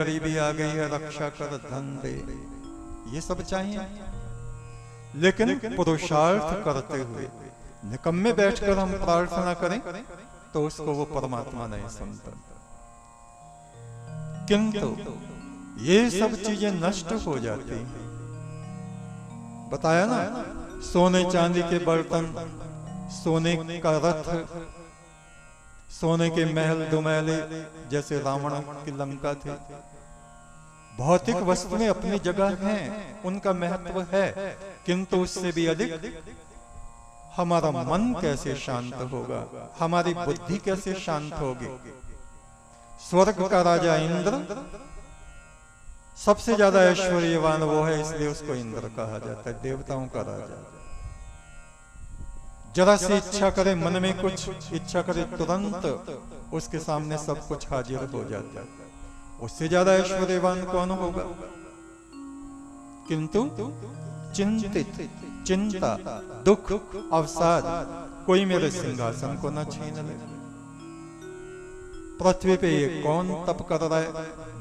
गरीबी आ गई है, रक्षा कर धन दे, ये सब चाहिए। लेकिन पुरुषार्थ करते हुए निकम्मे बैठकर हम प्रार्थना करें तो उसको वो परमात्मा नहीं सुनता। किंतु ये सब चीजें नष्ट हो जाती हैं। बताया ना, सोने चांदी के बर्तन, सोने का रथ, सोने के महल दुमहले जैसे रावण की लंका थे। भौतिक वस्तुएं अपनी जगह हैं, उनका महत्व है, किंतु उससे भी अधिक हमारा मन कैसे शांत होगा, हमारी बुद्धि कैसे शांत होगी। स्वर्ग का राजा इंद्र सबसे ज्यादा ऐश्वर्यवान वो है, इसलिए उसको इंद्र कहा जाता है, देवताओं का राजा। जरा सी इच्छा करे, मन में कुछ इच्छा करे, तुरंत उसके सामने सब कुछ हाजिर हो जाता है। उससे ज्यादा ऐश्वर्यवान कौन होगा। किंतु चिंतित, चिंता, दुख, अवसाद कोई मेरे सिंहासन को न छीन ले। पृथ्वी पे ये कौन तप कर रहा है,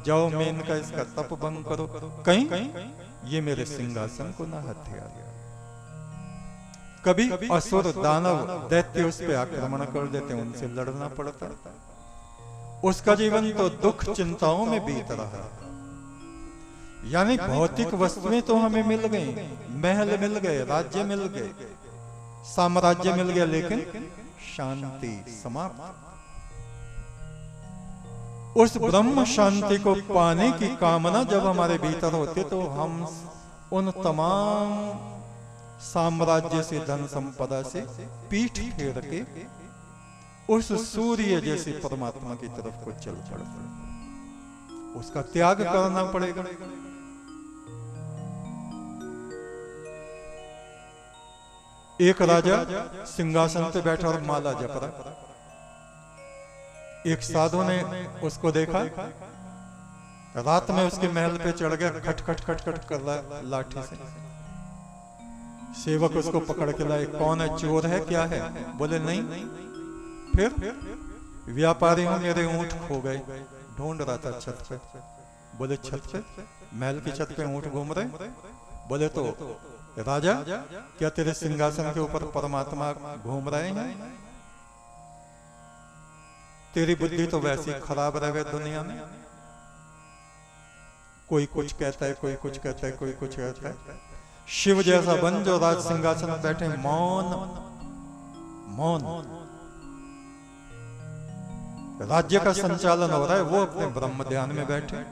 जाओ मेनका इसका तप भंग करो, कहीं ये मेरे सिंहासन को न हत्या। कभी असुर दानव दैत्य उस पे आक्रमण कर देते, उनसे लड़ना पड़ता। उसका जीवन तो दुख चिंताओं में बीत रहा। यानी भौतिक वस्तुएं तो हमें मिल गई, महल मिल गए, राज्य मिल गए, साम्राज्य मिल गया, लेकिन शांति समाप्त। उस ब्रह्म शांति को पाने की कामना जब हमारे भीतर होती तो हम उन तमाम साम्राज्य से, धन संपदा से पीठ फेर के उस सूर्य जैसे परमात्मा की तरफ को चल पड़ते। उसका त्याग करना पड़ेगा। एक राजा सिंहासन पे बैठा और माला जप रहा। एक साधु ने उसको देखा, रात में उसके महल पे चढ़ गया, खट खट खट खट कर रहा लाठी से। सेवक उसको पकड़ के लाए, कौन है, चोर है, क्या है? बोले नहीं। फिर व्यापारी हूं, मेरे ऊंट खो गए, ढूंढ रहा था छत पे। बोले छत पे? महल की छत पे ऊंट घूम रहे? बोले तो राजा, क्या तेरे सिंहासन के ऊपर परमात्मा घूम रहे हैं? तेरी बुद्धि तो वैसी खराब रहे दुनिया में। कोई कुछ कहता है, कोई कुछ कहता है, कोई कुछ कहता है। शिव जैसा बन जो राज सिंहासन बैठे, मौन मौन, राज्य का संचालन हो रहा है, वो अपने ब्रह्म ध्यान में बैठे।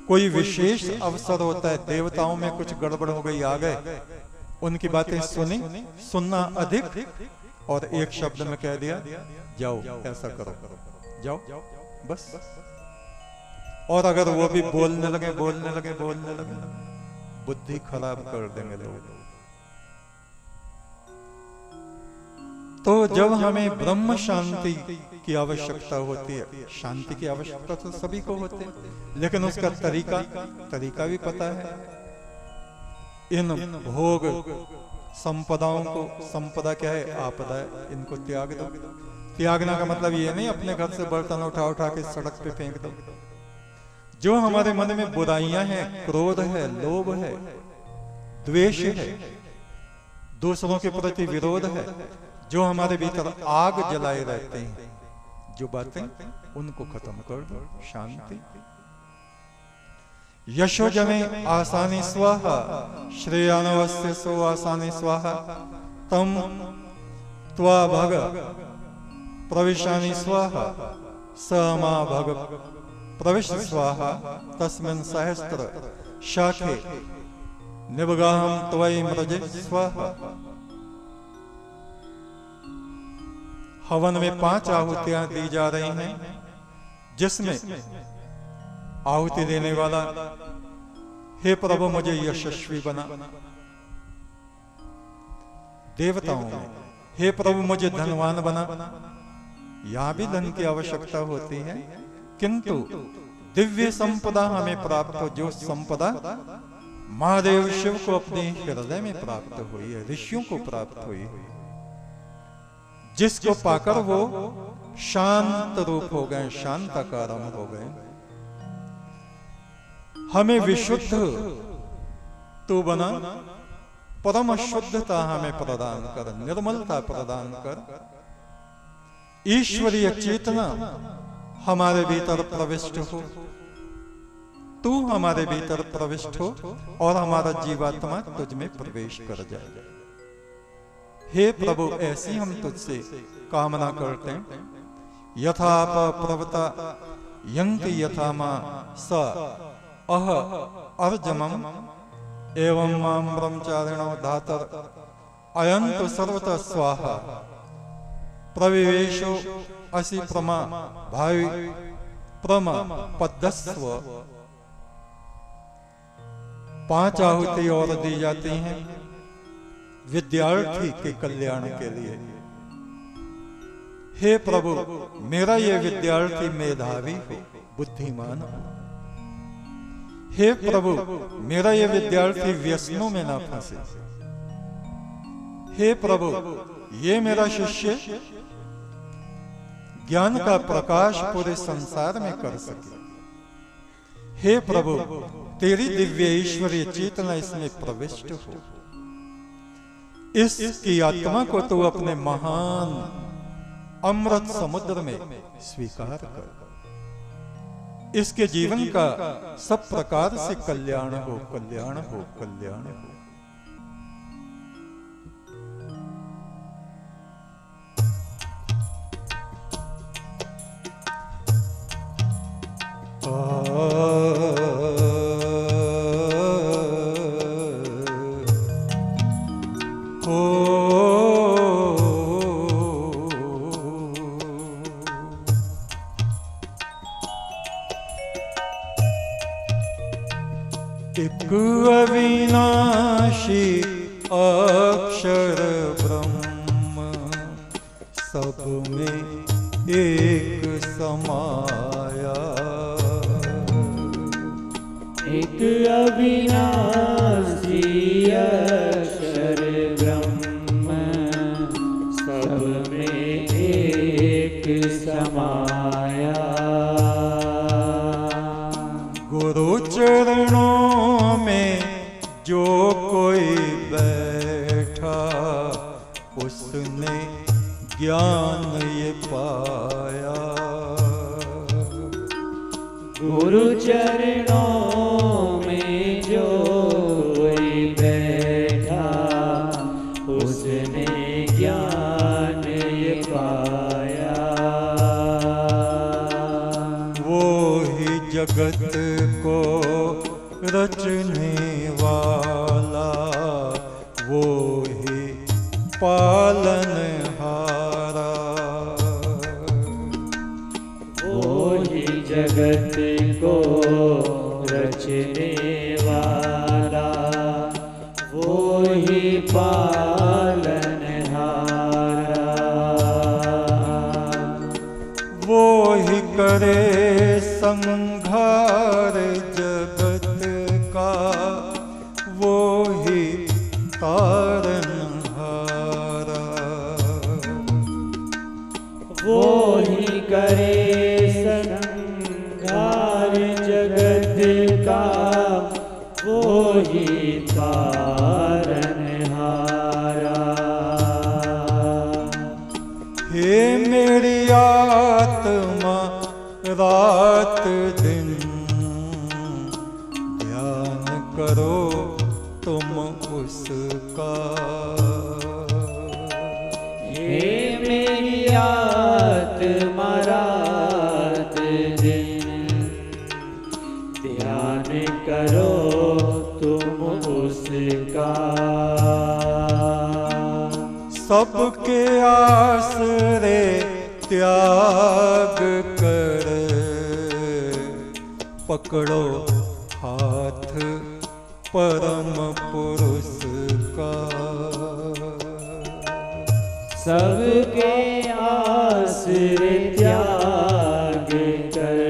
कोई विशेष अवसर होता है, देवताओं में कुछ गड़बड़ हो गई, आ गए, उनकी बातें सुनी, सुनना अधिक, और एक शब्द में कह दिया, जाओ ऐसा करो, जाओ बस। और अगर वो भी बोलने लगे, बुद्धि खराब कर देंगे लोग। तो जब हमें ब्रह्म शांति की आवश्यकता होती है, शांति की आवश्यकता तो सभी को होती है, लेकिन उसका तरीका भी पता है। इन भोग संपदाओं को, संपदा क्या है, आपदा है, इनको त्याग दो। त्यागना का मतलब ये नहीं अपने घर से बर्तन उठा उठा के सड़क पे फेंक दो। जो हमारे मन में बुराइयां हैं, क्रोध है, लोभ है, द्वेष है, दूसरों के प्रति विरोध है, जो हमारे भीतर आग जलाए रहते हैं, जो बातें, उनको खत्म कर दो। शांति। यशो जमे आसानी स्वाहा, श्रेयानवस्य सो आसानी स्वाहा, तम त्वा भग प्रविशानी स्वाहा, समा भग प्रविश स्वाहा, तस्मिन् सहस्त्र शाखे निवगाहम त्वयि मृजे स्वाहा। हवन में 5 आहुतियां दी जा रही हैं, जिसमें आहुति देने वाला, हे प्रभु मुझे यशस्वी बना। देवताओं में, हे प्रभु मुझे धनवान बना। यहां भी धन की आवश्यकता होती है, किंतु दिव्य संपदा हमें प्राप्त हो, जो संपदा महादेव शिव को अपने हृदय में प्राप्त हुई है, ऋषियों को प्राप्त हुई है, जिसको पाकर वो शांत रूप हो गए, शांताकारम हो गए। हमें विशुद्ध तू बना, परम शुद्धता हमें प्रदान कर, निर्मलता प्रदान कर। ईश्वरीय चेतना हमारे भीतर प्रविष्ट हो, तू हमारे भीतर प्रविष्ट हो और हमारा जीवात्मा तुझ में प्रवेश कर जाए। हे प्रभु, ऐसी हम तुझसे कामना करते हैं। यथा प्रवता यंति यथा मा स अह अर्जमम एवं मां ब्रह्मचारिणो धातर अयंत सर्वतः स्वाहा प्रविवेशो असि प्रमा भावी प्रमा पद्दस्व। 5 आहुति और दी जाती हैं विद्यार्थी के कल्याण के लिए। हे प्रभु, मेरा ये विद्यार्थी मेधावी हो, बुद्धिमान हो। हे प्रभु, मेरा ये विद्यार्थी व्यसनों में ना फंसे। हे प्रभु, ये मेरा शिष्य ज्ञान का प्रकाश पूरे संसार में कर सके। हे प्रभु, तेरी दिव्य ईश्वरीय चेतना इसमें प्रविष्ट हो। इसकी आत्मा को तू अपने महान अमृत समुद्र में स्वीकार कर। इसके जीवन का सब प्रकार से कल्याण हो, कल्याण हो, कल्याण हो। एक अविनाशी अक्षर ब्रह्म सब में एक समाया। एक अविनाशी अक्षर ब्रह्म सब में एक समाया। गुरु चरणों में जो कोई बैठा उसने ज्ञान ये पाया। गुरु चरणों में जो कोई बैठा उसने ज्ञान ये पाया। वो ही जगत को रचने वाला, वो ही पालनहारा। वो ही जगत को रचने वाला, वो ही पालनहारा। वो ही करे संहार जगत का, वो ही तारनहारा। वो ही करे संहार जगत का, वो ही तारनहारा। हे मेरी आत्मा रात दिन ध्यान करो तुम उसका। हे मेरी आत्मा रात दिन ध्यान करो तुम उसका। सबके आसरे त्याग कर पकड़ो हाथ परम पुरुष का। सबके आसरे त्याग कर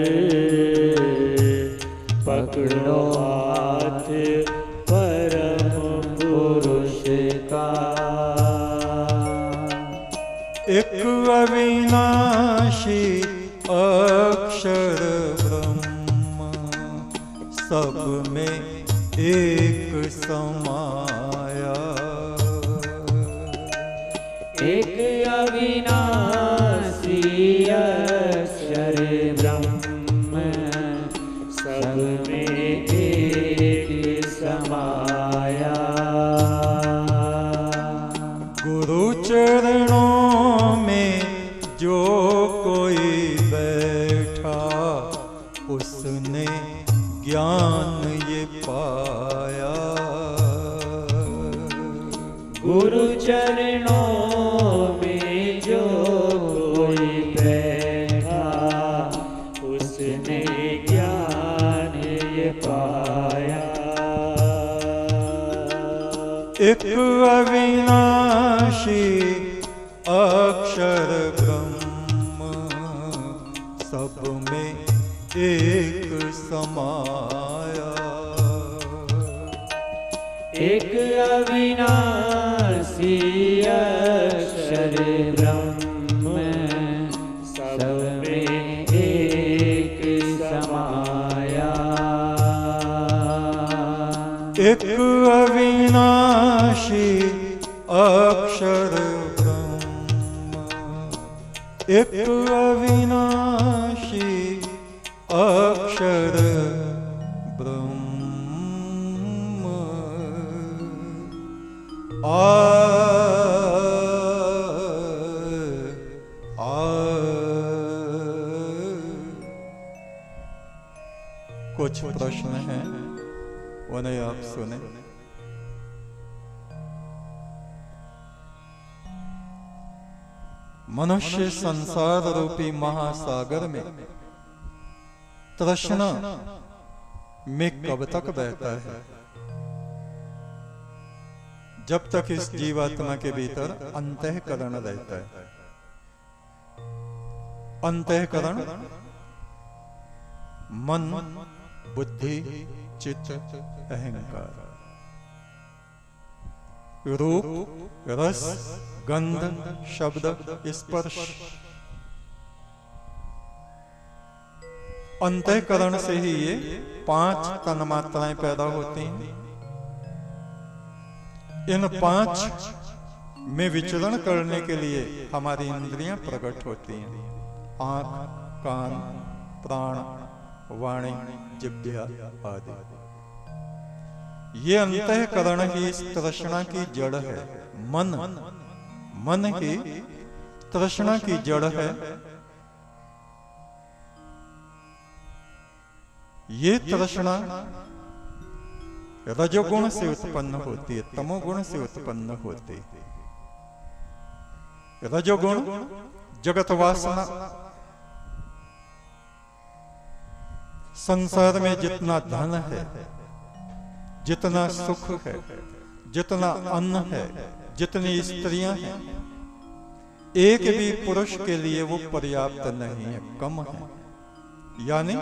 पकड़ो हाथ परम पुरुष का। एक अविनाशी अक्षर ब्रह्म सब में एक समाया। एक अविनाशी अक्षर ब्रह्म सब में एक समाया। गुरु चरणों में जो कोई बैठा उसने ज्ञान ये पाया। गुरु चरणों में जो कोई बैठा उसने ज्ञान ये पाया। एक अविनाशी अक्षर ब्रह्म सब में एक समाया। एक अविनाशी अक्षर ब्रह्म सब में एक समाया। एक अविनाशी अक्षर ब्रह्म, एक अविनाशी अक्षर ब्रह्म। कुछ प्रश्न हैं, उन्हें आप सुने। मनुष्य संसार रूपी महासागर में तृष्णा में कब तक बहता है? जब तक इस जीवात्मा के भीतर अंतःकरण रहता है। अंतःकरण मन, बुद्धि, चित्त, अहंकार, रूप, रस, गंध, शब्द, स्पर्श। अंतःकरण से ही ये 5 तन्मात्राएं पैदा होती हैं। इन 5 में विचरण करने के लिए हमारी इंद्रियां प्रकट होती हैं। आंख, कान, प्राण, वाणी, जिह्वा आदि। ये अंतःकरण ही इस तृष्णा की जड़ है। मन ही तृष्णा की जड़ है। ये तृष्णा रजोगुण से उत्पन्न होती है, तमोगुण से उत्पन्न होती है। रजोगुण जगत वासना। संसार में जितना धन है, जितना सुख है, जितना अन्न है, जितनी स्त्रियां हैं, एक भी पुरुष के लिए वो पर्याप्त नहीं है, कम है। यानी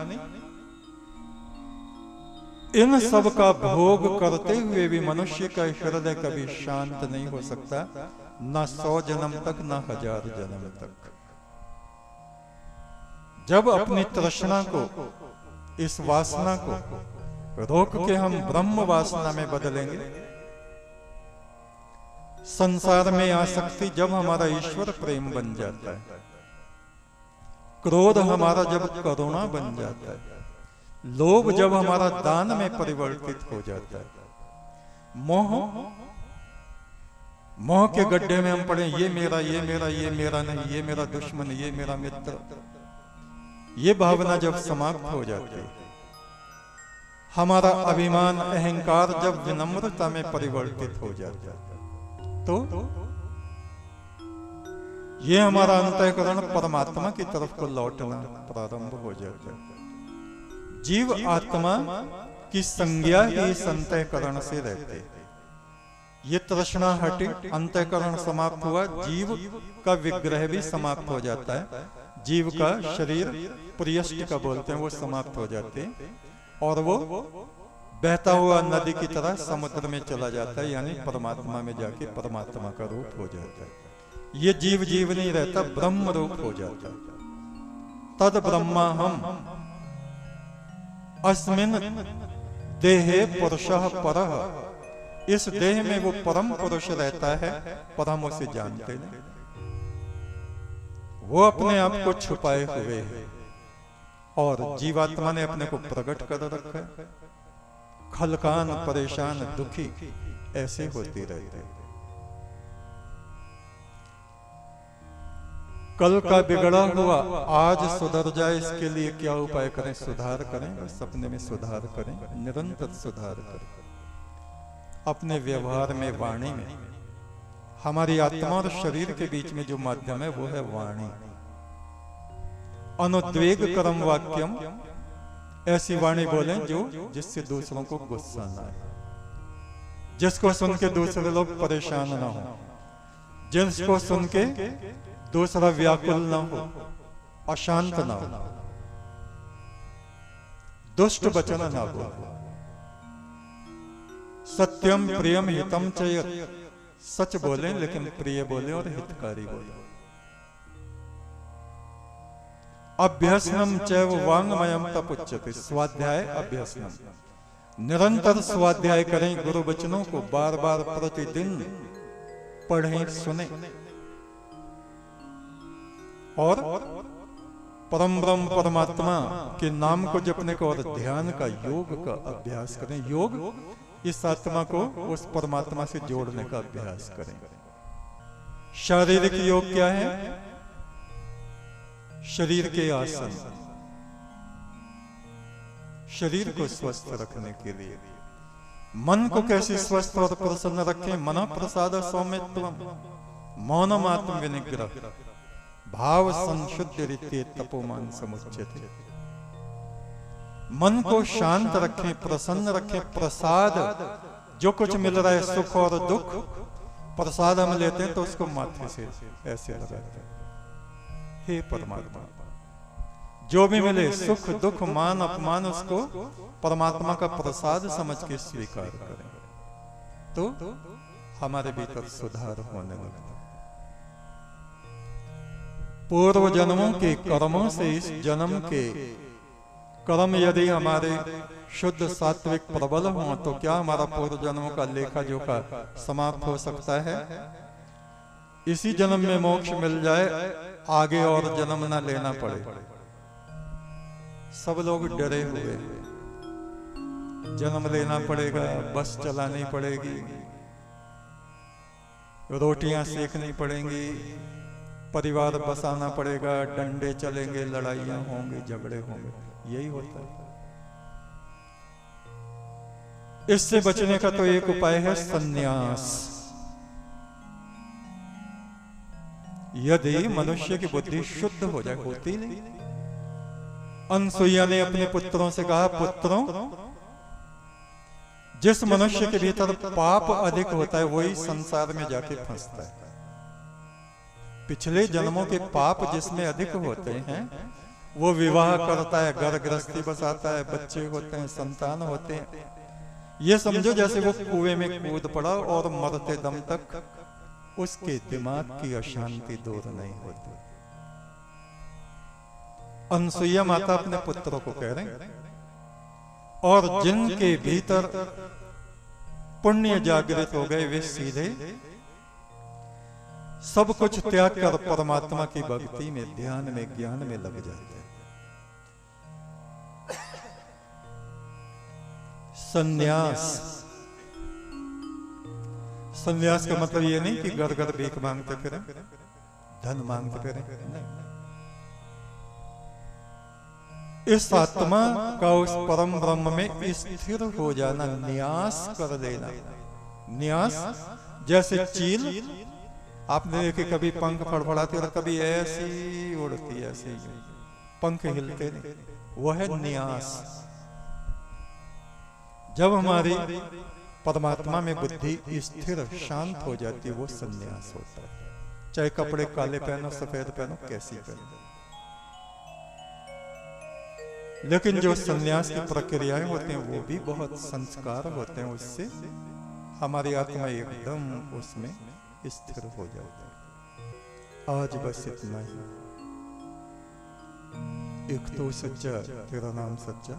इन सब का भोग करते हुए भी मनुष्य का हृदय कभी शांत नहीं हो सकता, न 100 जन्म तक, न 1000 जन्म तक। जब अपनी तृष्णा को, इस वासना को रोक के हम ब्रह्म वासना में बदलेंगे, संसार में आसक्ति जब हमारा ईश्वर प्रेम बन जाता है, क्रोध हमारा जब करुणा बन जाता है, लोभ जब हमारा दान में परिवर्तित हो जाता है, मोह के गड्ढे में हम पड़े, ये मेरा, ये मेरा, ये मेरा नहीं, ये मेरा दुश्मन, ये मेरा मित्र, ये भावना जब समाप्त हो जाती है, हमारा अभिमान, अहंकार जब विनम्रता में परिवर्तित हो जाता है, तो ये हमारा अंतःकरण परमात्मा की तरफ को लौटना प्रारंभ हो जाता है। जीव आत्मा की संज्ञा ही इस अंतःकरण से रहते। ये तृष्णा हटी, अंतःकरण समाप्त हुआ, जीव का विग्रह भी समाप्त हो जाता है। जीव का शरीर प्रियष्ट का बोलते हैं, वो समाप्त हो जाते हैं और वो बहता हुआ नदी की तरह समुद्र में चला जाता है, यानी परमात्मा में जाके परमात्मा का रूप हो जाता है। ये जीव जीव नहीं रहता, ब्रह्म रूप हो जाता है। तद ब्रह्मा हम अस्मिन् देहे पुरुषः परः, इस देह में वो परम पुरुष रहता है पर हम उसे जानते नहीं। वो अपने आप को छुपाए हुए है और जीवात्मा ने अपने को प्रकट कर रखा है। खलकान, परेशान, दुखी ऐसे होते रहते हैं। कल का बिगड़ा हुआ आज सुधर जाए, इसके लिए क्या उपाय करें? सुधार करें, बस अपने में सुधार करें, निरंतर सुधार करें अपने व्यवहार में, वाणी में। हमारी आत्मा और शरीर के बीच में जो माध्यम है वो है वाणी। अनुद्वेग कर्म वाक्यम, ऐसी वाणी बोलें जिससे दूसरों को गुस्सा ना आए, जिसको सुन के दूसरे लोग परेशान ना हो, जिसको सुन के दूसरा व्याकुल ना हो, अशांत ना हो, दुष्ट वचन ना हो। सत्यम प्रियम हितम चयत, सच बोलें लेकिन प्रिय बोले और हितकारी बोले। अभ्यसनम चैव वांगमयम तपुच्यते, स्वाध्याय अभ्यसनम, निरंतर स्वाध्याय करें, गुरु वचनों को बार बार प्रतिदिन पढ़ें, सुने और परम ब्रह्म परमात्मा के नाम को जपने को और ध्यान का, योग का अभ्यास करें। योग इस आत्मा को उस परमात्मा से जोड़ने का अभ्यास करें। शारीरिक योग क्या है? शरीर के आसन, शरीर को स्वस्थ रखने के लिए। मन को कैसे स्वस्थ और प्रसन्न रखें? मन प्रसाद सौम्यत्वम मौनम आत्म विनिग्रह भाव संशुद्ध रीते तपोमान समुच्यते। मन को शांत रखें, प्रसन्न रखें। प्रसाद, जो कुछ मिल रहा है सुख और दुख, प्रसाद हम लेते हैं तो उसको माथे से ऐसे लगाते हैं, हे परमात्मा, जो भी मिले सुख दुख मान अपमान, उसको परमात्मा का प्रसाद समझ के स्वीकार करें तो हमारे भीतर सुधार होने लगता है। पूर्व जन्मों के कर्मों से इस जन्म के कर्म यदि हमारे शुद्ध सात्विक प्रबल हो तो क्या हमारा पूर्व जन्मों का लेखा जोखा समाप्त हो सकता है? इसी जन्म में मोक्ष मिल जाए, आगे और जन्म ना लेना पड़े। सब लोग डरे हुए हैं, जन्म लेना पड़ेगा, बस चलानी पड़ेगी, रोटियां सेकनी पड़ेंगी, परिवार बसाना पड़ेगा, डंडे चलेंगे, लड़ाइयां होंगी, झगड़े होंगे। यही होता है। इससे बचने का तो एक उपाय है संन्यास। यदि मनुष्य की बुद्धि शुद्ध हो जाए, होती नहीं। अनसुईया ने अपने पुत्रों से कहा, पुत्रों, जिस मनुष्य के भीतर पाप अधिक होता है वही संसार में जाके फंसता है। पिछले जन्मों के पाप जिसमें अधिक होते हैं वो विवाह करता है, घर गृहस्थी बसाता है, बच्चे होते हैं, संतान होते हैं। ये समझो जैसे वो कुएं में कूद पड़ा और मरते दम तक उसके दिमाग की अशांति दूर नहीं होती। अनसुईया माता अपने पुत्रों को कह रहे हैं, और जिनके भीतर पुण्य जागृत हो गए वे सीधे सब कुछ त्याग कर परमात्मा की भक्ति में, ध्यान में, ज्ञान में लग जाते हैं। संन्यास, संन्यास का मतलब ये नहीं कि घर घर भीख मांगते फिरें, धन मांगते फिरें, नहीं। इस आत्मा का उस परम ब्रह्म में स्थिर हो जाना, न्यास कर देना। न्यास जैसे चील, आपने देखे कभी पंख फड़फड़ाती और कभी ऐसी उड़ती, ऐसे पंख हिलते नहीं, वह है न्यास। जब हमारी परमात्मा में बुद्धि स्थिर शांत हो जाती है वो संन्यास होता है। चाहे कपड़े काले पहनो, सफेद पहनो, कैसी पहनो, लेकिन जो संन्यास की प्रक्रियाएं होती हैं वो भी बहुत संस्कार होते हैं, उससे हमारी आत्मा एकदम उसमें स्थिर हो जाती है। आज बस इतना ही। एक तो सच्चा, तेरा नाम सच्चा,